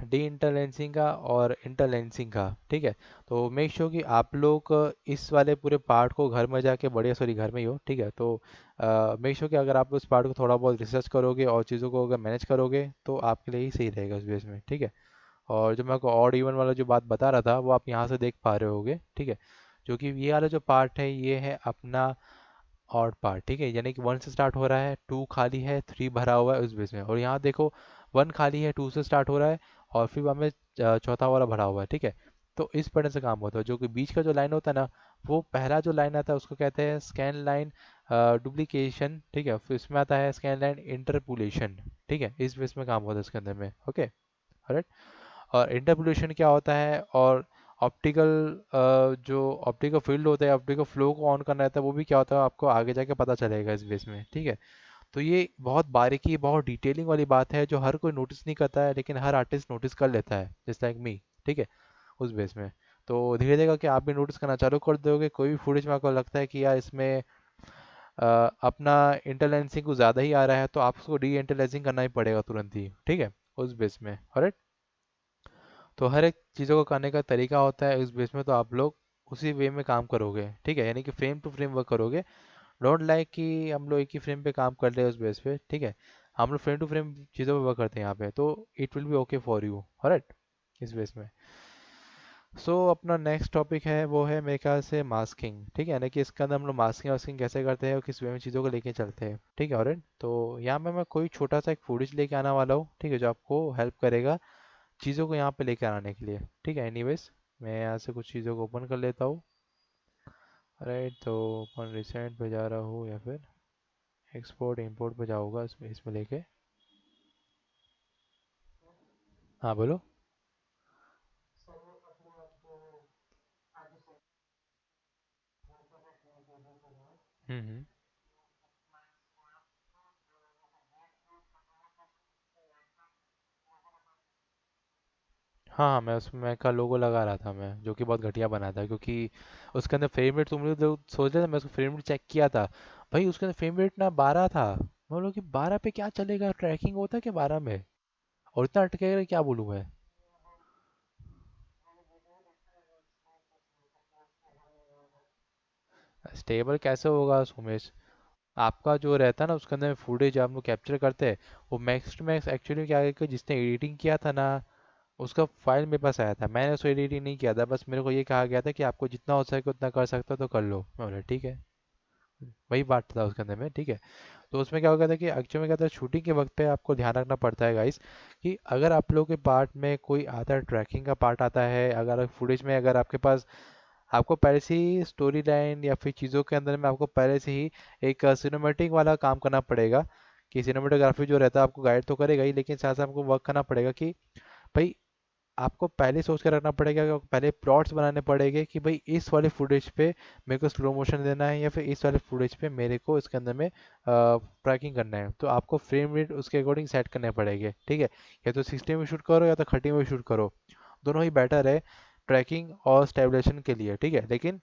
S1: डी इंटरलेंसिंग का और इंटरलेंसिंग का, ठीक है। तो मेक श्योर कि आप लोग इस वाले पूरे पार्ट को घर में जाके, बढ़िया, सॉरी घर में ही हो, ठीक है। तो मेक श्योर कि अगर आप उस पार्ट को थोड़ा बहुत रिसर्च करोगे और चीज़ों को अगर मैनेज करोगे तो आपके लिए ही सही रहेगा उस बेस में, ठीक है। और जो मैं आपको ऑड इवन वाला जो बात बता रहा था वो आप यहाँ से देख पा रहे होगे, ठीक है। जो कि ये वाला जो पार्ट है ये है अपना ऑड पार्ट, ठीक है। यानी कि वन से स्टार्ट हो रहा है, टू खाली है, थ्री भरा हुआ है उस बेस में, और यहाँ देखो वन खाली है, टू से स्टार्ट हो रहा है, और फिर हमें चौथा वाला भरा हुआ है, ठीक है। तो इस पैटर्न से काम होता है। जो कि बीच का जो लाइन होता है ना, वो पहला जो लाइन आता है उसको कहते हैं स्कैन लाइन डुप्लीकेशन, ठीक है। फिर इसमें आता है स्कैन लाइन इंटरपुलेशन, ठीक है, इस बेस में काम होता है इसके अंदर में, ओके, राइट। और इंटरपोलेशन क्या होता है, और ऑप्टिकल जो ऑप्टिकल फील्ड होता है, ऑप्टिकल फ्लो को ऑन करना रहता है, वो भी क्या होता है आपको आगे जाके पता चलेगा इस बेस में, ठीक है। तो ये बहुत बारीकी, बहुत डिटेलिंग वाली बात है जो हर कोई नोटिस नहीं करता है, लेकिन हर आर्टिस्ट नोटिस कर लेता है, जस्ट लाइक मी, ठीक है, उस बेस में। तो धीरे धीरे करके आप भी नोटिस करना चालू कर दोगे, कोई भी फुटेज में आपको लगता है कि यार इसमें अपना इंटरलेंसिंग कुछ ज़्यादा ही आ रहा है, तो आप उसको डी इंटरलेंसिंग करना ही पड़ेगा तुरंत ही, ठीक है, उस बेस में। ऑलराइट, तो हर एक चीज़ों को करने का तरीका होता है उस बेस में, तो आप लोग उसी वे में काम करोगे, ठीक है, यानी कि फ्रेम टू फ्रेम वर्क करोगे। डोंट लाइक कि हम लोग एक ही फ्रेम पे काम कर रहे हैं उस बेस पे, ठीक है। हम लोग फ्रेम टू फ्रेम चीज़ों पे वर्क करते हैं यहाँ पे, तो it will be okay for you, alright, इस बेस में। सो अपना नेक्स्ट टॉपिक है वो है मेरे ख्याल से मास्किंग, ठीक है, यानी कि इसके अंदर हम लोग मास्किंग वास्किंग कैसे करते हैं और किस वे में चीज़ों को लेके चलते हैं, ठीक है, ऑलराइट। तो यहाँ पे मैं कोई छोटा सा एक फुटेज लेके आने वाला हूँ, ठीक है, जो आपको हेल्प करेगा चीज़ों को यहाँ पे लेकर आने के लिए, ठीक है। एनीवेज, मैं यहाँ से कुछ चीज़ों को ओपन कर लेता हूँ। राइट, तो ओपन रिसेंट पे जा रहा हूँ या फिर एक्सपोर्ट इंपोर्ट पे जाऊँगा, इसमें इसमें लेके। हाँ बोलो। हम्म। हाँ हाँ, मैं उसमें का लोगो लगा रहा था मैं, जो कि बहुत घटिया बना था, क्योंकि उसके अंदर फ्रेम रेट, तुम लोग जो सोच रहे थे, मैं उसको फ्रेम रेट चेक किया था भाई, उसके अंदर फ्रेम रेट ना 12 था। मैं बोला कि 12 पे क्या चलेगा, ट्रैकिंग होता है क्या 12 में, और इतना अटकेगा, क्या बोलूँ मैं। स्टेबल कैसे होगा सुमेश, आपका जो रहता है ना उसके अंदर फुटेज आप लोग कैप्चर करते हैं, वो मैक्स टू मैक्स एक्चुअली क्या है कि जिसने एडिटिंग किया था ना, उसका फाइल मेरे पास आया था, मैंने उसको एडिटिंग नहीं किया था, बस मेरे को ये कहा गया था कि आपको जितना हो सके उतना कर सकते हो तो कर लो। मैं बोला ठीक है, वही बात था उसके अंदर में, ठीक है। तो उसमें क्या हो गया था कि एक्चुअली में क्या था, शूटिंग के वक्त पे आपको ध्यान रखना पड़ता है गाइस, कि अगर आप लोगों के पार्ट में कोई आता है, ट्रैकिंग का पार्ट आता है, अगर फुटेज में अगर आपके पास, आपको पहले से ही स्टोरी लाइन या फिर चीज़ों के अंदर में आपको पहले से ही एक सिनेमेटिक वाला काम करना पड़ेगा, कि सिनेमेटोग्राफी जो रहता है आपको गाइड तो करेगा ही, लेकिन साथ साथ आपको वर्क करना पड़ेगा कि भाई, आपको पहले सोच के रखना पड़ेगा कि पहले प्लॉट्स बनाने पड़ेंगे कि भाई इस वाले फुटेज पे मेरे को स्लो मोशन देना है, या फिर इस वाले फुटेज पे मेरे को इसके अंदर में ट्रैकिंग करना है, तो आपको फ्रेम रेट उसके अकॉर्डिंग सेट करने पड़ेंगे, ठीक है। या तो 60 में शूट करो या तो 30 में शूट करो, दोनों ही बेटर है ट्रैकिंग और स्टेबलेशन के लिए, ठीक है। लेकिन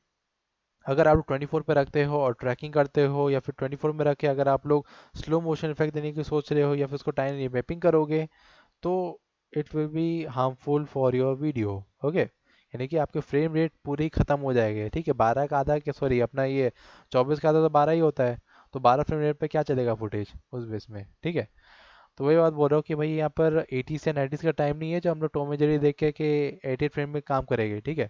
S1: अगर आप 24 पे रखते हो और ट्रैकिंग करते हो, या फिर 24 में रख के अगर आप लोग स्लो मोशन इफेक्ट देने की सोच रहे हो, या फिर उसको टाइम मैपिंग करोगे, तो it will be harmful for your video, okay. यानी कि आपके फ्रेम रेट पूरे ही खत्म हो जाएंगे, ठीक है। 12 का आधा, क्या सॉरी, अपना ये 24 का आधा तो 12 ही होता है, तो 12 फ्रेम रेट पे क्या चलेगा फुटेज उस बेस में, ठीक है। तो वही बात बोल रहा हूँ कि भाई यहाँ पर 80 से 90 का टाइम नहीं है जो हम लोग टॉम एंड जेरी देख के 80 फ्रेम में काम करेंगे, ठीक है।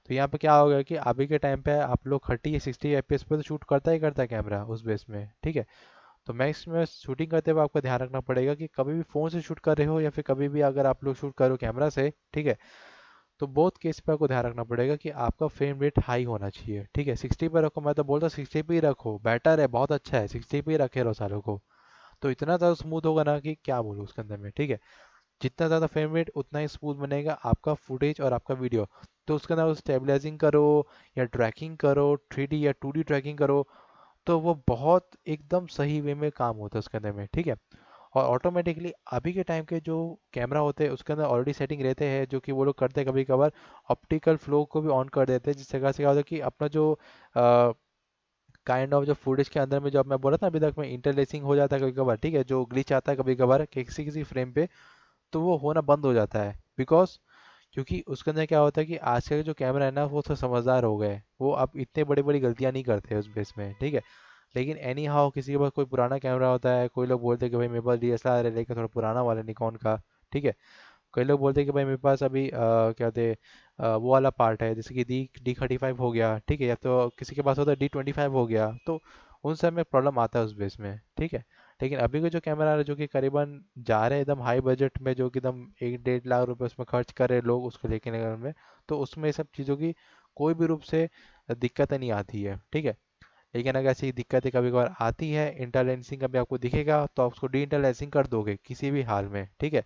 S1: तो यहाँ पे क्या होगा कि अभी के टाइम पे आप लोग 30 या 60 एफपीएस पे तो शूट करता ही करता है कैमरा उस बेस में, ठीक है। तो मैक्स में शूटिंग करते हुए आपको ध्यान रखना पड़ेगा कि कभी भी फ़ोन से शूट कर रहे हो या फिर कभी भी अगर आप लोग शूट करो कैमरा से, ठीक है, तो बोथ केस पे आपको ध्यान रखना पड़ेगा कि आपका फ्रेम रेट हाई होना चाहिए, ठीक है। 60 पे रखो, मैं तो बोलता 60 पे ही रखो, बेटर है, बहुत अच्छा है, 60 पे ही रखे रहो सालों को, तो इतना ज़्यादा स्मूथ होगा ना कि क्या बोलूँ उसके अंदर में, ठीक है। जितना ज़्यादा फ्रेम रेट उतना ही स्मूथ बनेगा आपका फुटेज और आपका वीडियो। तो उसके अंदर स्टेबलाइजिंग करो या ट्रैकिंग करो, 3D या 2D ट्रैकिंग करो, तो वो बहुत एकदम सही वे में काम होता है उसके अंदर में, ठीक है। और ऑटोमेटिकली अभी के टाइम के जो कैमरा होते हैं उसके अंदर ऑलरेडी सेटिंग रहते हैं, जो कि वो लोग करते हैं कभी कभार, ऑप्टिकल फ्लो को भी ऑन कर देते हैं, जिस जगह से क्या होता है कि अपना जो काइंड ऑफ जो फुटेज के अंदर में जो अब मैं बोला था अभी तक में इंटरलेसिंग हो जाता है कभी कभार, ठीक है, जो ग्लिच आता है कभी कभार किसी किसी फ्रेम पे, तो वो होना बंद हो जाता है, बिकॉज क्योंकि उसके अंदर क्या होता है कि आजकल के जो कैमरा है ना वो तो समझदार हो गए, वो अब इतने बड़ी बड़ी गलतियां नहीं करते उस बेस में, ठीक है। लेकिन एनी हाउ किसी के पास कोई पुराना कैमरा होता है, कोई लोग बोलते हैं कि भाई मेरे पास डीएसएलआर है लेकिन थोड़ा पुराना वाला निकॉन का, ठीक है। कई लोग बोलते हैं कि भाई मेरे पास अभी क्या कहते हैं, वो वाला पार्ट है, जैसे कि डी 35 हो गया, ठीक है, या तो किसी के पास होता है D25 हो गया, तो उन सब में प्रॉब्लम आता है उस बेस में, ठीक है। लेकिन अभी के जो कैमरा है जो कि करीबन जा रहे हैं एकदम हाई बजट में, जो कि एकदम 1-1.5 लाख रुपए उसमें खर्च कर रहे हैं लोग उसको लेके निकलने में, तो उसमें ये सब चीज़ों की कोई भी रूप से दिक्कत नहीं आती है, ठीक है। लेकिन अगर ऐसी दिक्कतें कभी कभार आती है, इंटरलेंसिंग कभी आपको दिखेगा तो आप उसको डी इंटरलेंसिंग कर दोगे किसी भी हाल में, ठीक है।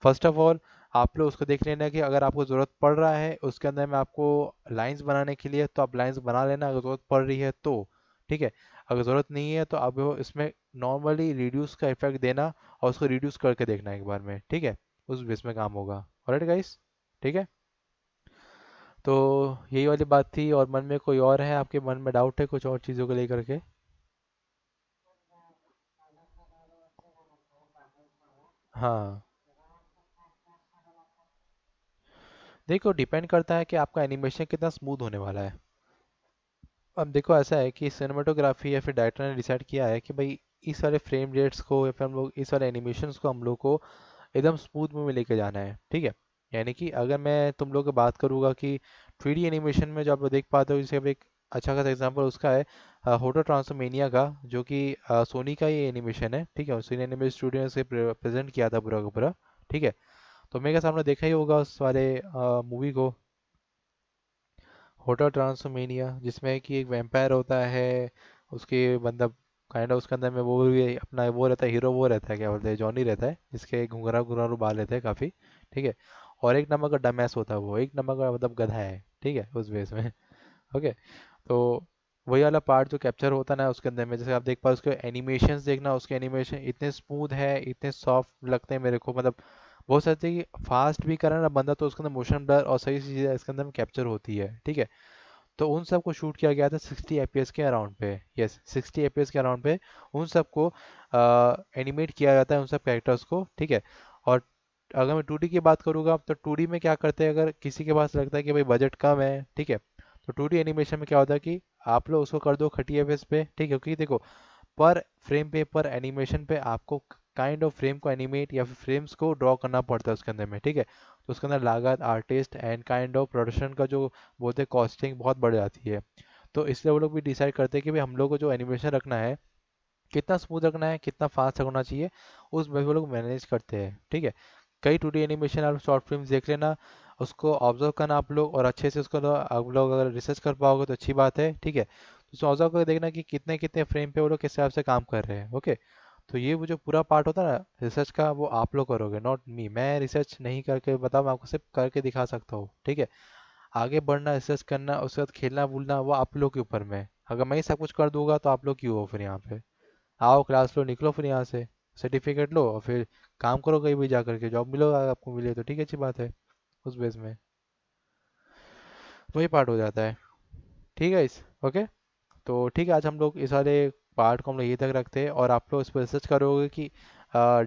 S1: फर्स्ट ऑफ ऑल आप लोग उसको देख लेना कि अगर आपको ज़रूरत पड़ रहा है उसके अंदर में आपको लाइंस बनाने के लिए, तो आप लाइंस बना लेना अगर ज़रूरत पड़ रही है तो, ठीक है। अगर ज़रूरत नहीं है तो आप वो इसमें नॉर्मली रिड्यूस का इफेक्ट देना और उसको रिड्यूस करके देखना एक बार में, ठीक है, उस बेस में काम होगा। ऑलराइट गाइस, ठीक है। तो यही वाली बात थी, और मन में कोई और है, आपके मन में डाउट है कुछ और चीज़ों को लेकर के? हाँ, देखो डिपेंड करता है कि आपका एनिमेशन कितना स्मूथ होने वाला है। अब देखो ऐसा है कि सिनेमाटोग्राफी या फिर डायरेक्टर ने डिसाइड किया है कि भाई इस वाले फ्रेम रेट्स को या फिर हम लोग इस वाले एनिमेशंस को हम लोग को एकदम स्मूथ में लेके जाना है, ठीक है। यानी कि अगर मैं तुम लोग की बात करूंगा कि 3D एनिमेशन में जो आप लोग देख पाते हो, जैसे अब एक अच्छा खासा एग्जांपल उसका है होटल ट्रांसफॉर्मेनिया का, जो कि सोनी का ही एनिमेशन है, ठीक है। सोनी एनिमेशन स्टूडियो ने से प्रेजेंट किया था पूरा का पूरा, ठीक है। तो मेरे सामने देखा ही होगा उस वाले मूवी को, होटल ट्रांसफॉर्मेनिया, जिसमें कि एक वैम्पायर होता है, उसके मतलब काइंड ऑफ उसके अंदर में वो भी अपना वो रहता है, हीरो वो रहता है, क्या बोलते हैं, जॉनी रहता है, जिसके घुंघरा घुंघरालू बाल रहते हैं काफ़ी, ठीक है। और एक नंबर का डमैस होता है, वो एक नंबर का मतलब गधा है, ठीक है, उस बेस में। ओके। तो वही वाला पार्ट जो कैप्चर होता है ना उसके अंदर में, जैसे आप देख पाओ उसके एनिमेशंस देखना, उसके एनिमेशन इतने स्मूथ है, इतने सॉफ्ट लगते हैं मेरे को, मतलब बहुत सारी चीज़ फास्ट भी करा ना बंदा तो उसके अंदर मोशन ब्लर और सही सी चीज़ें इसके अंदर कैप्चर होती है, ठीक है। तो उन सबको शूट किया गया था 60 FPS के अराउंड पे, यस 60 FPS के अराउंड पे उन सबको एनिमेट किया जाता है, उन सब कैरेक्टर्स को, ठीक है। और अगर मैं 2D की बात करूँगा तो 2D में क्या करते हैं, अगर किसी के पास लगता है कि भाई बजट कम है, ठीक है, तो 2D एनिमेशन में क्या होता है कि आप लोग उसको कर दो 30 FPS पे, ठीक है, क्योंकि देखो पर फ्रेम पे पर एनिमेशन पे आपको काइंड ऑफ फ्रेम को एनिमेट या फिर फ्रेम्स को ड्रॉ करना पड़ता है उसके अंदर में, ठीक है। तो उसके अंदर लागत, artist and kind of production का जो बोलते हैं कॉस्टिंग बहुत बढ़ जाती है। तो इसलिए वो लोग भी डिसाइड करते हैं कि भाई हम लोग को जो एनिमेशन रखना है कितना स्मूथ रखना है, कितना फास्ट रखना चाहिए, उस में वो लोग मैनेज करते हैं, ठीक है। कई 2D एनिमेशन आप शॉर्ट फिल्म्स देख लेना, उसको ऑब्जर्व करना आप लोग, और अच्छे से उसको आप लोग अगर रिसर्च कर पाओगे तो अच्छी बात है, ठीक है। तो उसको ऑब्जर्व करके देखना कि कितने कितने फ्रेम पे वो लोग किस हिसाब से काम कर रहे हैं, ओके। तो ये वो जो पूरा पार्ट होता है ना रिसर्च का, वो आप लोग करोगे, नॉट मी। मैं रिसर्च नहीं करके बताऊँ, मैं आपको सिर्फ करके दिखा सकता हूँ, ठीक है। आगे बढ़ना, रिसर्च करना, उसके बाद खेलना भूलना वो आप लोग के ऊपर में है। अगर मैं ही सब कुछ कर दूंगा तो आप लोग क्यों हो फिर यहाँ पे? आओ क्लास लो, निकलो फिर यहाँ से, सर्टिफिकेट लो और फिर काम करो कहीं भी जा करके, जॉब मिलो, अगर आपको मिले तो ठीक है, अच्छी बात है। उस बेस में वही पार्ट हो जाता है, ठीक है इस ओके। तो ठीक है, आज हम लोग इस वाले पार्ट को हम लोग यहीं तक रखते हैं, और आप लोग इस पर रिसर्च करोगे कि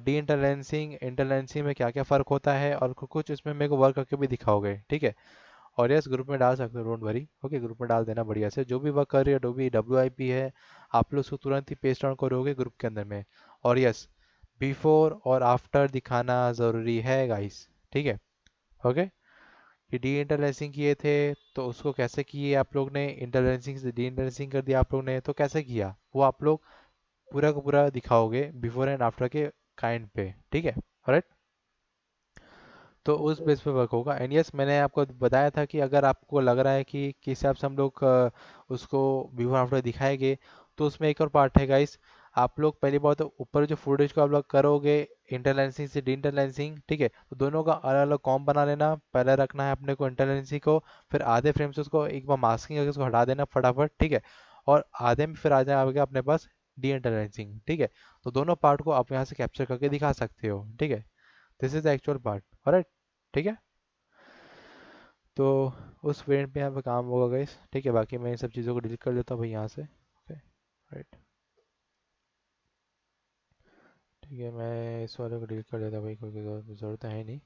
S1: डी इंटरलेंसिंग इंटरलेंसिंग में क्या क्या फ़र्क होता है, और कुछ इसमें मेरे को वर्क करके भी दिखाओगे, ठीक है। और यस ग्रुप में डाल सकते हो, डोंट वरी, ओके, ग्रुप में डाल देना बढ़िया से, जो भी वर्क कर रही है WIP है, आप लोग उसको तुरंत ही पेस्ट डाउन करोगे ग्रुप के अंदर में। और यस, बिफोर और आफ्टर दिखाना ज़रूरी है गाइस, ठीक है, ओके। कि डी इंटरलेसिंग किए थे तो उसको कैसे किए आप लोग ने, इंटरलेसिंग से डी इंटरलेसिंग कर दिया आप लोग ने तो कैसे किया, वो आप लोग पूरा का पूरा दिखाओगे बिफोर एंड आफ्टर के काइंड पे, ठीक है, राइट। तो उस बेस पे वर्क होगा। एंड यस, मैंने आपको बताया था कि अगर आपको लग रहा है कि किस हिसाब से हम लोग उसको बिफोर आफ्टर दिखाएंगे, तो उसमें एक और पार्ट है गाइस। आप लोग पहली बात तो ऊपर जो फुटेज को आप लोग करोगे इंटरलेंसिंग से डी इंटरलेंसिंग, ठीक है, तो दोनों का अलग अलग कॉम बना लेना, पहले रखना है अपने को इंटरलेंसिंग को, फिर आधे फ्रेम से उसको एक बार मास्किंग करके उसको हटा देना फटाफट, ठीक है। और आधे में फिर आ जाएगा अपने पास डी इंटरलेंसिंग, ठीक है। तो दोनों पार्ट को आप यहाँ से कैप्चर करके दिखा सकते हो, ठीक है। This is the actual part, alright, ठीक है। तो उस वेरिएंट पे यहाँ पे काम होगा गाइस, ठीक है। बाकी मैं इन सब चीज़ों को डिलीट कर लेता हूँ भाई यहाँ से, ओके, राइट। ठीक है, मैं इस वाले को डिलीट कर लेता हूँ भाई, क्योंकि ज़रूरत है नहीं,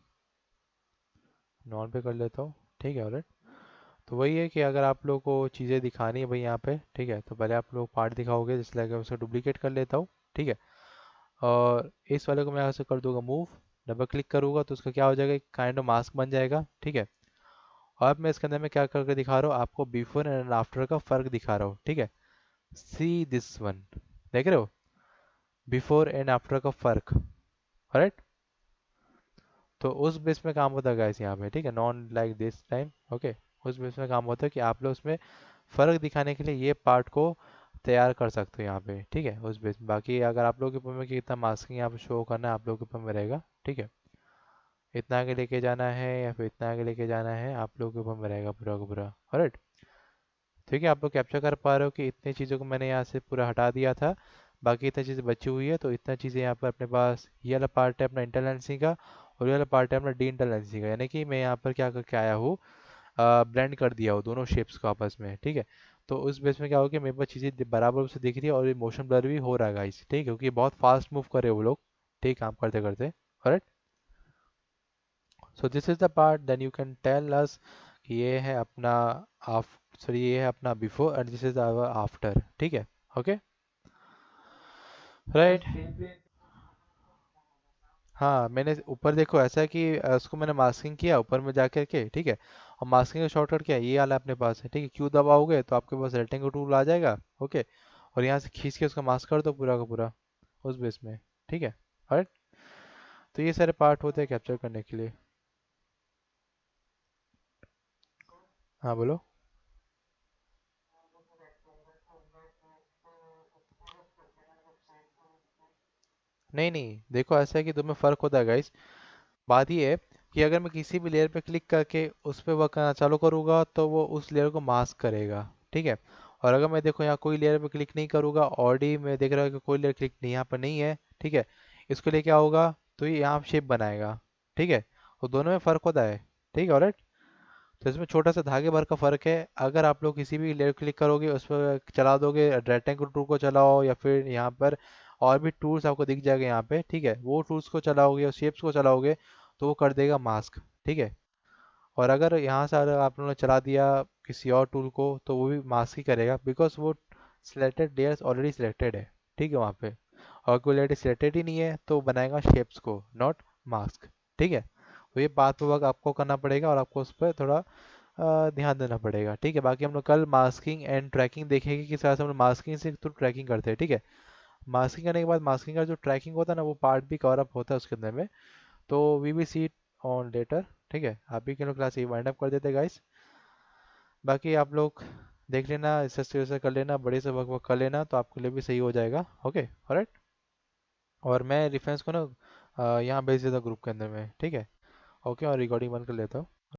S1: नॉन पे कर लेता हूँ, ठीक है, ऑलराइट। तो वही है कि अगर आप लोग को चीज़ें दिखानी है भाई यहाँ पे, ठीक है, तो पहले आप लोग पार्ट दिखाओगे, जिसलिए कि मैं उसको डुप्लीकेट कर लेता हूँ, ठीक है। और इस वाले को मैं यहाँ से कर दूंगा मूव, डबल क्लिक करूँगा तो उसका क्या हो जाएगा, एक काइंड ऑफ मास्क बन जाएगा, ठीक है। और अब मैं इसके अंदर में क्या करके दिखा रहा हूँ आपको, बिफोर एंड आफ्टर का फ़र्क दिखा रहा हूँ, ठीक है। सी दिस वन, देख रहे हो, बिफोर एंड आफ्टर का फर्क, राइट। तो उस बेस में काम होता है गाइस यहाँ पे, ठीक है, non like this time, okay. उस बेस में काम होता है कि आप लोग उसमें फर्क दिखाने के लिए ये पार्ट को तैयार कर सकते हो यहाँ पे, ठीक है, उस बेस में। बाकी अगर आप लोग के ऊपर में कि कितना मास्किंग यहाँ पे शो करना है, आप लोग के ऊपर में रहेगा, ठीक है। इतना आगे लेके जाना है या फिर इतना आगे लेके जाना है, आप लोग के ऊपर में रहेगा पूरा का पूरा, राइट। ठीक है, आप लोग कैप्चर कर पा रहे हो कि इतनी चीज़ों को मैंने यहाँ से पूरा हटा दिया था, बाकी इतनी चीज़ें बची हुई है, तो इतना चीज़ें यहाँ पर अपने पास, ये वाला पार्ट है अपना इंटरलेंसिंग का, और ये वाला पार्ट है अपना डी इंटरलेंसिंग का, यानी कि मैं यहाँ पर क्या करके आया हूँ, ब्लेंड कर दिया हो दोनों शेप्स को आपस में, ठीक है। तो उस बेस में क्या होगा कि मेरे पास चीज़ें बराबर से दिख रही है और ये मोशन ब्लर भी हो रहा है गाइस, ठीक है, क्योंकि बहुत फास्ट मूव कर रहे हैं वो लोग, ठीक, काम करते करते, correct. So this is the part, then you can tell us कि ये है अपना आफ सॉरी ये है अपना before and this is our after, ठीक है, ओके, राइट। हाँ, मैंने ऊपर देखो ऐसा है कि उसको मैंने मास्किंग किया ऊपर में जाकर के, ठीक है। और मास्किंग का शॉर्टकट क्या है, ये वाला अपने पास है, ठीक है। क्यू दबाओगे तो आपके पास रेक्टेंगल टूल आ जाएगा, ओके। और यहाँ से खींच के उसका मास्क कर दो पूरा का पूरा उस बेस में, ठीक है, राइट। तो ये सारे पार्ट होते हैं कैप्चर करने के लिए। हाँ बोलो। नहीं नहीं, देखो ऐसा है कि तुम्हें फ़र्क होता है गाइस। बात ये है कि अगर मैं किसी भी लेयर पे क्लिक करके उस पे वर्क करना चालू करूँगा तो वो उस लेयर को मास्क करेगा, ठीक है। और अगर मैं देखो यहाँ कोई लेयर पे क्लिक नहीं करूँगा, ऑलरेडी मैं देख रहा हूँ कि कोई लेयर क्लिक नहीं यहाँ पर नहीं है, ठीक है। इसके लिए क्या होगा, तो ये यहाँ शेप बनाएगा, ठीक है। और दोनों में फ़र्क होता है, ठीक है, ऑलराइट। तो इसमें छोटा सा धागे भर का फ़र्क है। अगर आप लोग किसी भी लेयर क्लिक करोगे उस पर चला दोगे, रेक्टेंगल टूल को चलाओ या फिर यहाँ पर और भी टूल्स आपको दिख जाएगा यहाँ पे, ठीक है, वो टूल्स को चलाओगे और शेप्स को चलाओगे तो वो कर देगा मास्क, ठीक है। और अगर यहाँ से अगर आप लोगों ने चला दिया किसी और टूल को तो वो भी मास्क ही करेगा, बिकॉज वो सिलेक्टेड लेयर्स ऑलरेडी सिलेक्टेड है, ठीक है, वहाँ पे। और कोई लेयर सिलेक्टेड ही नहीं है तो वो बनाएगा शेप्स को, नॉट मास्क, ठीक है। तो ये बात वो वक्त आपको करना पड़ेगा और आपको उस पर थोड़ा ध्यान देना पड़ेगा, ठीक है। बाकी हम लोग कल मास्किंग एंड ट्रैकिंग देखेंगे किस तरह से हम लोग मास्किंग से तो ट्रैकिंग करते हैं, ठीक है। मास्किंग करने के बाद मास्किंग का जो ट्रैकिंग होता है ना वो पार्ट भी कवर अप होता है उसके अंदर में। तो we will see it on later, ठीक है। अभी के लोग क्लास ये वाइंड अप कर देते गाइस। बाकी आप लोग देख लेना, इससे कर लेना, बड़े से वर्क वर्क कर लेना तो आपके लिए भी सही हो जाएगा, ओके, ऑलराइट। और मैं रेफरेंस को ना यहाँ भेज देता ग्रुप के अंदर में, ठीक है, ओके। और रिकॉर्डिंग बंद कर लेता हूँ।